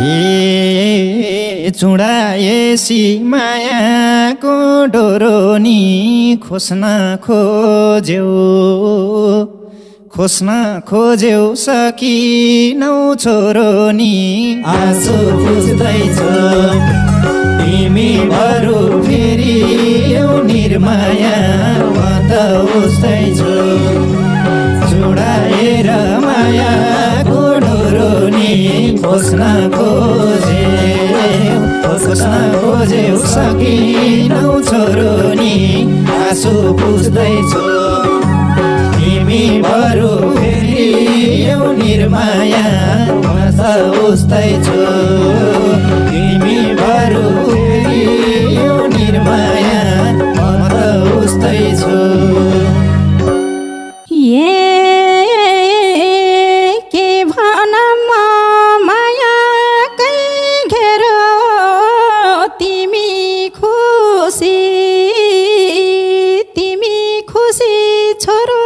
हे चुडाएसी मायाको डोरो नि खोस्न खोज्यौ सकिनौ छोरो नि आँसु बुझ्दैछु तिमी बरु फेरि यो निर्माया म त बुझ्दैछु चुडाएर मायाको डोरो नि खोज्न खोज्यौ सकिनौ छोरो नि आँसु बुझ्दैछु तिमी बरु फेरि यो निर्माया म त बुझ्दैछु तिमी बरु फेरि यो निर्माया म त बुझ्दैछु के भन म मायाकै घेरो तिमी खुसी छोरो